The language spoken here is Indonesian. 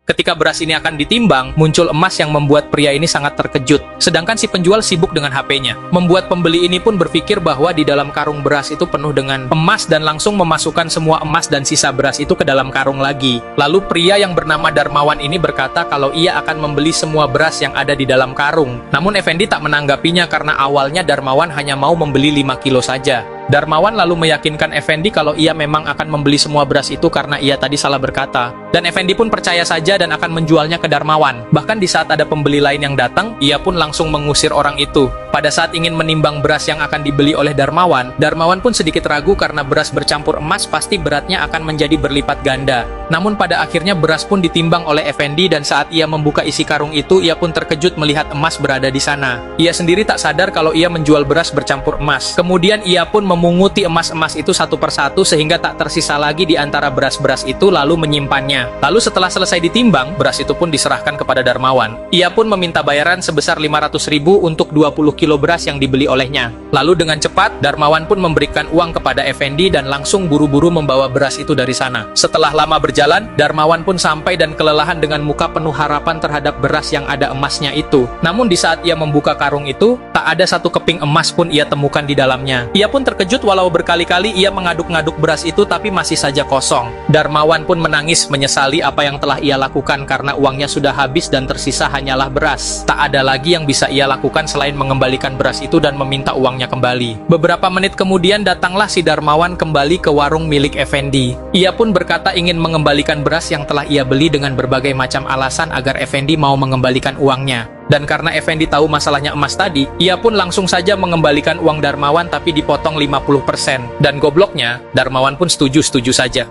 Ketika beras ini akan ditimbang, muncul emas yang membuat pria ini sangat terkejut. Sedangkan si penjual sibuk dengan HP-nya. Membuat pembeli ini pun berpikir bahwa di dalam karung beras itu penuh dengan emas dan langsung memasukkan semua emas dan sisa beras itu ke dalam karung lagi. Lalu pria yang bernama Darmawan ini berkata kalau ia akan membeli semua beras yang ada di dalam karung. Namun Effendi tak menanggapinya karena awalnya Darmawan hanya mau membeli 5 kilo saja. Darmawan lalu meyakinkan Effendi kalau ia memang akan membeli semua beras itu karena ia tadi salah berkata. Dan Effendi pun percaya saja dan akan menjualnya ke Darmawan. Bahkan di saat ada pembeli lain yang datang, ia pun langsung mengusir orang itu. Pada saat ingin menimbang beras yang akan dibeli oleh Darmawan, Darmawan pun sedikit ragu karena beras bercampur emas pasti beratnya akan menjadi berlipat ganda. Namun pada akhirnya beras pun ditimbang oleh Effendi dan saat ia membuka isi karung itu, ia pun terkejut melihat emas berada di sana. Ia sendiri tak sadar kalau ia menjual beras bercampur emas. Kemudian ia pun memunguti emas-emas itu satu persatu sehingga tak tersisa lagi di antara beras-beras itu lalu menyimpannya. Lalu setelah selesai ditimbang, beras itu pun diserahkan kepada Darmawan. Ia pun meminta bayaran sebesar 500.000 untuk 20 kilo beras yang dibeli olehnya. Lalu dengan cepat, Darmawan pun memberikan uang kepada Effendi dan langsung buru-buru membawa beras itu dari sana. Setelah lama berjalan, Darmawan pun sampai dan kelelahan dengan muka penuh harapan terhadap beras yang ada emasnya itu. Namun di saat ia membuka karung itu, tak ada satu keping emas pun ia temukan di dalamnya. Ia pun terkejut walau berkali-kali ia mengaduk-ngaduk beras itu tapi masih saja kosong. Darmawan pun menangis menyesali apa yang telah ia lakukan karena uangnya sudah habis dan tersisa hanyalah beras. Tak ada lagi yang bisa ia lakukan selain mengembalikan beras itu dan meminta uangnya kembali. Beberapa menit kemudian datanglah si Darmawan kembali ke warung milik Effendi. Ia pun berkata ingin mengembalikan beras yang telah ia beli dengan berbagai macam alasan agar Effendi mau mengembalikan uangnya. Dan karena Effendi tahu masalahnya emas tadi, ia pun langsung saja mengembalikan uang Darmawan tapi dipotong 50%. Dan gobloknya, Darmawan pun setuju saja.